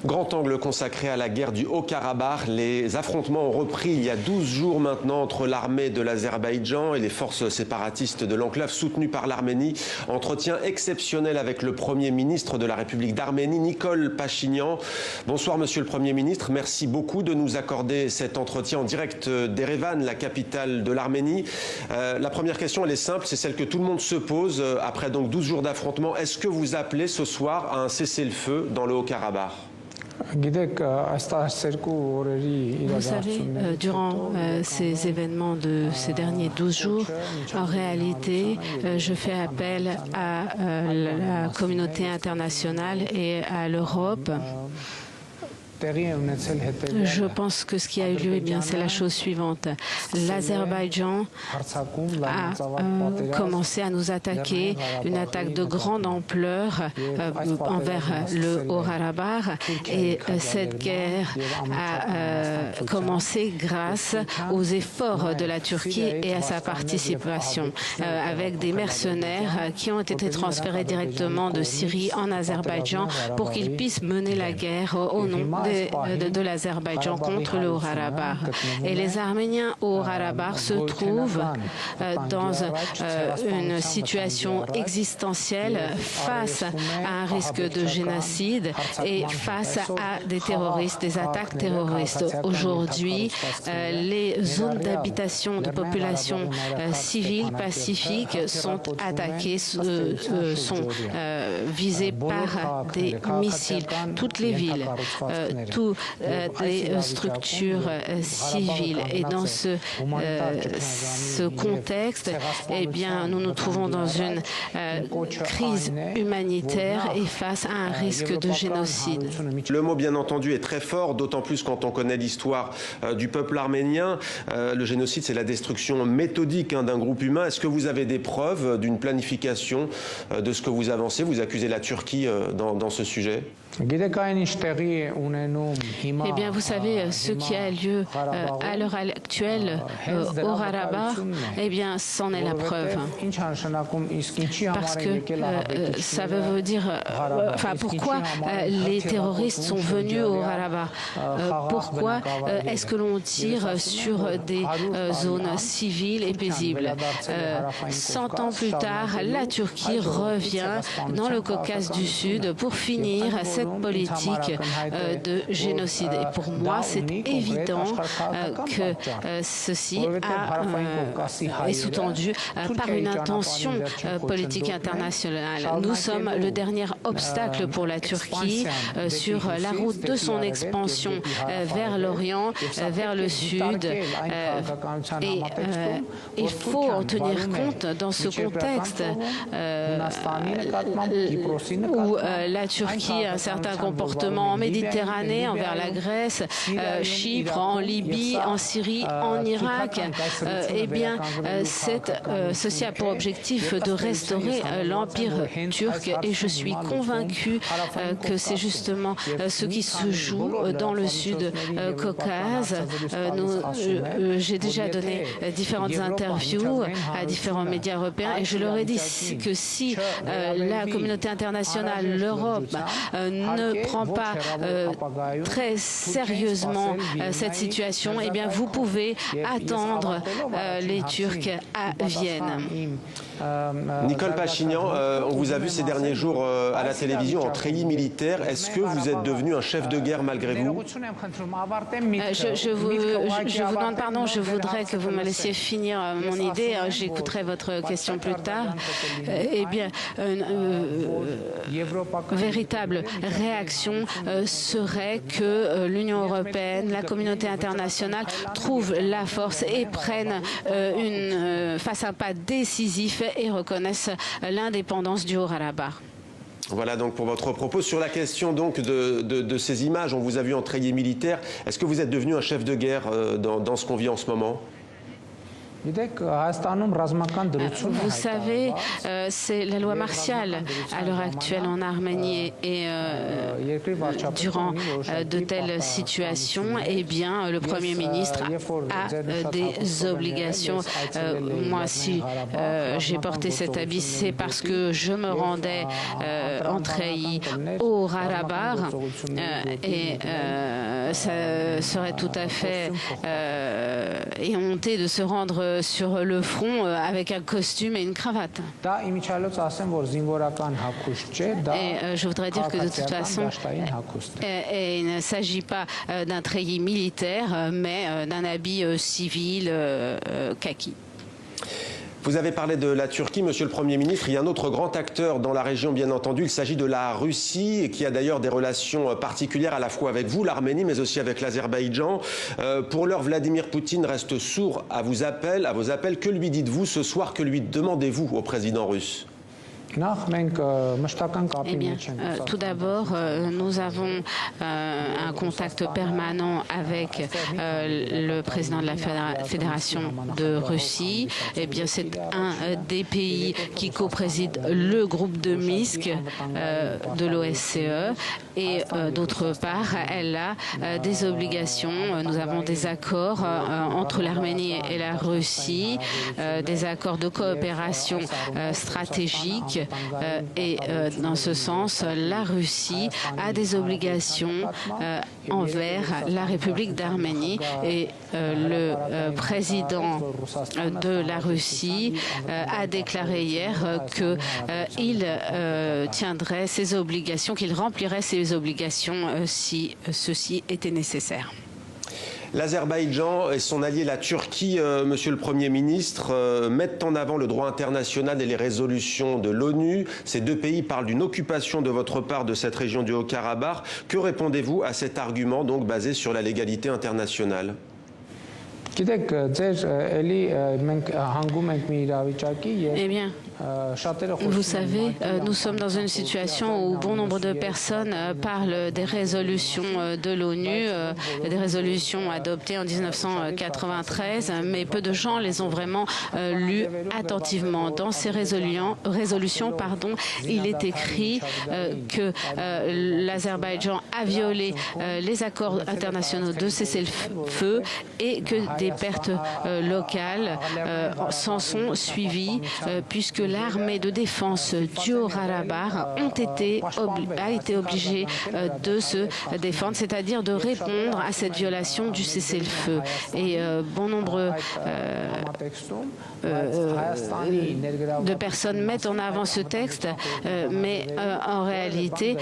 Grand angle consacré à la guerre du Haut-Karabakh. Les affrontements ont repris il y a 12 jours maintenant entre l'armée de l'Azerbaïdjan et les forces séparatistes de l'enclave soutenues par l'Arménie. Entretien exceptionnel avec le Premier ministre de la République d'Arménie, Nikol Pachinian. Bonsoir Monsieur le Premier ministre, merci beaucoup de nous accorder cet entretien en direct d'Erevan, la capitale de l'Arménie. La première question, elle est simple, c'est celle que tout le monde se pose après donc 12 jours d'affrontements. Est-ce que vous appelez ce soir à un cessez-le-feu dans le Haut-Karabakh ? Vous savez, durant ces événements de ces derniers 12 jours, en réalité, je fais appel à la communauté internationale et à l'Europe. Je pense que ce qui a eu lieu, c'est la chose suivante. L'Azerbaïdjan a commencé à nous attaquer, une attaque de grande ampleur envers le Haut-Karabakh, et cette guerre a commencé grâce aux efforts de la Turquie et à sa participation, avec des mercenaires qui ont été transférés directement de Syrie en Azerbaïdjan pour qu'ils puissent mener la guerre au nom de l'Azerbaïdjan contre le Haut-Karabakh. Et les Arméniens au Haut-Karabakh se trouvent dans une situation existentielle face à un risque de génocide et face à des terroristes, des attaques terroristes. Aujourd'hui, les zones d'habitation de populations civiles pacifiques sont attaquées, sont visées par des missiles. Toutes les villes, toutes les structures civiles. Et dans ce contexte, nous nous trouvons dans une crise humanitaire et face à un risque de génocide. Le mot, bien entendu, est très fort, d'autant plus quand on connaît l'histoire du peuple arménien. Le génocide, c'est la destruction méthodique d'un groupe humain. Est-ce que vous avez des preuves d'une planification de ce que vous avancez? Vous accusez la Turquie dans ce sujet? Eh bien, vous savez, ce qui a lieu à l'heure actuelle au Haut-Karabakh, eh bien, c'en est la preuve. Parce que ça veut dire... pourquoi les terroristes sont venus au Haut-Karabakh? Pourquoi est-ce que l'on tire sur des zones civiles et paisibles? 100 ans plus tard, la Turquie revient dans le Caucase du Sud pour finir cette politique de génocide. Et pour moi, c'est évident que ceci est sous-tendu par une intention politique internationale. Nous sommes le dernier obstacle pour la Turquie sur la route de son expansion vers l'Orient, vers le Sud. Et il faut en tenir compte dans ce contexte où la Turquie a un certain comportement en Méditerranée, envers la Grèce, Chypre, en Libye, en Syrie, en Irak. Ceci a pour objectif de restaurer l'Empire turc, et je suis convaincu que c'est justement ce qui se joue dans le Sud Caucase. J'ai déjà donné différentes interviews à différents médias européens, et je leur ai dit que si la communauté internationale, l'Europe, ne prend pas très sérieusement cette situation, eh bien, vous pouvez attendre les Turcs à Vienne. Nikol Pachinian, on vous a vu ces derniers jours à la télévision en treillis militaire. Est-ce que vous êtes devenu un chef de guerre malgré vous? Je vous demande pardon, je voudrais que vous me laissiez finir mon idée. J'écouterai votre question plus tard. Eh bien, une véritable réaction serait que l'Union européenne, la communauté internationale trouve la force et prenne fasse un pas décisif et reconnaissent l'indépendance du Haut-Karabakh. Voilà donc pour votre propos. Sur la question donc de ces images, on vous a vu en treillis militaire. Est-ce que vous êtes devenu un chef de guerre dans ce qu'on vit en ce moment? Vous savez, c'est la loi martiale à l'heure actuelle en Arménie et durant de telles situations, eh bien, le Premier ministre a des obligations. Moi, si j'ai porté cet habit, c'est parce que je me rendais en treillis au Karabakh et ça serait tout à fait éhonté de se rendre sur le front avec un costume et une cravate. Et je voudrais dire que de toute façon, il ne s'agit pas d'un treillis militaire, mais d'un habit civil kaki. Vous avez parlé de la Turquie, Monsieur le Premier ministre. Il y a un autre grand acteur dans la région, bien entendu. Il s'agit de la Russie, qui a d'ailleurs des relations particulières à la fois avec vous, l'Arménie, mais aussi avec l'Azerbaïdjan. Pour l'heure, Vladimir Poutine reste sourd à vos appels. Que lui dites-vous ce soir? Que lui demandez-vous au président russe? Eh bien, tout d'abord, nous avons un contact permanent avec le président de la Fédération de Russie. Eh bien, c'est un des pays qui co-préside le groupe de Minsk de l'OSCE. Et d'autre part, elle a des obligations. Nous avons des accords entre l'Arménie et la Russie, des accords de coopération stratégique. Et dans ce sens, la Russie a des obligations envers la République d'Arménie et le président de la Russie a déclaré hier qu'il tiendrait ses obligations, qu'il remplirait ses obligations si ceci était nécessaire. L'Azerbaïdjan et son allié la Turquie, Monsieur le Premier ministre, mettent en avant le droit international et les résolutions de l'ONU. Ces deux pays parlent d'une occupation de votre part de cette région du Haut-Karabakh. Que répondez-vous à cet argument donc basé sur la légalité internationale? Eh bien, vous savez, nous sommes dans une situation où bon nombre de personnes parlent des résolutions de l'ONU, des résolutions adoptées en 1993, mais peu de gens les ont vraiment lues attentivement. Dans ces résolutions, il est écrit que l'Azerbaïdjan a violé les accords internationaux de cessez-le-feu et que des pertes locales s'en sont suivies puisque l'armée de défense du Haut-Karabakh a été obligée de se défendre, c'est-à-dire de répondre à cette violation du cessez-le-feu. Et bon nombre de personnes mettent en avant ce texte, mais en réalité,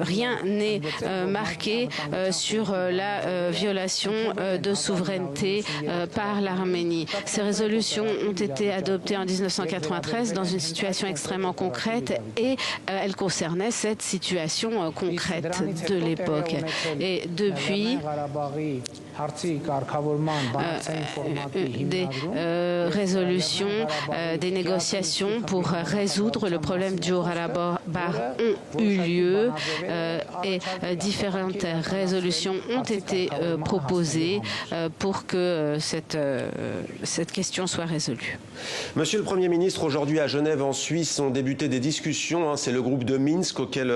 rien n'est marqué sur la violation de souveraineté par l'Arménie. Ces résolutions ont été adoptées en 1993 dans une situation extrêmement concrète et elles concernaient cette situation concrète de l'époque. Et depuis, des résolutions, des négociations pour résoudre le problème du Haut-Karabakh ont eu lieu et différentes résolutions ont été proposées pour que cette question soit résolue. Monsieur le Premier ministre, aujourd'hui à Genève, en Suisse, ont débuté des discussions. C'est le groupe de Minsk auquel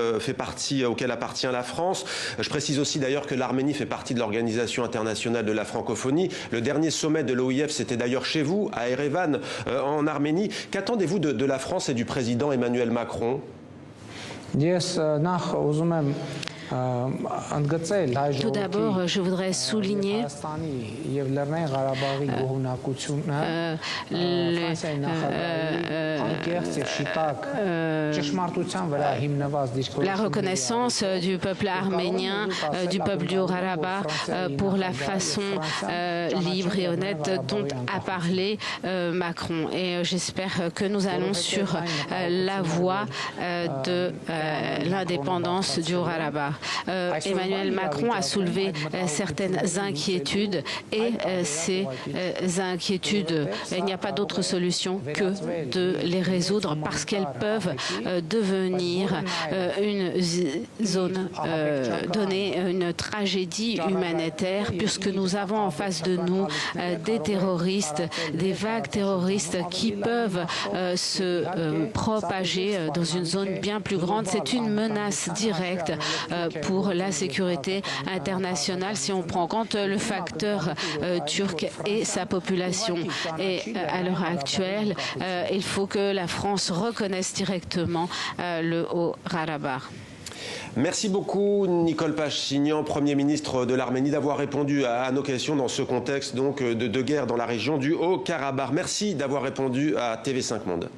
appartient la France. Je précise aussi d'ailleurs que l'Arménie fait partie de l'Organisation internationale de la francophonie. Le dernier sommet de l'OIF, c'était d'ailleurs chez vous, à Erevan, en Arménie. Qu'attendez-vous de la France et du président Emmanuel Macron? Tout d'abord, je voudrais souligner la reconnaissance du peuple arménien, du peuple du Haut-Karabakh pour la façon libre et honnête dont a parlé Macron. Et j'espère que nous allons sur la voie de l'indépendance du Haut-Karabakh. Emmanuel Macron a soulevé certaines inquiétudes et ces inquiétudes, il n'y a pas d'autre solution que de les résoudre parce qu'elles peuvent devenir une zone, donner une tragédie humanitaire puisque nous avons en face de nous des terroristes, des vagues terroristes qui peuvent se propager dans une zone bien plus grande. C'est une menace directe pour la sécurité internationale si on prend en compte le facteur turc et sa population. Et à l'heure actuelle, il faut que la France reconnaisse directement le Haut-Karabakh. Merci beaucoup Nicole Pachinian, Premier ministre de l'Arménie, d'avoir répondu à nos questions dans ce contexte donc de guerre dans la région du Haut-Karabakh. Merci d'avoir répondu à TV5 Monde.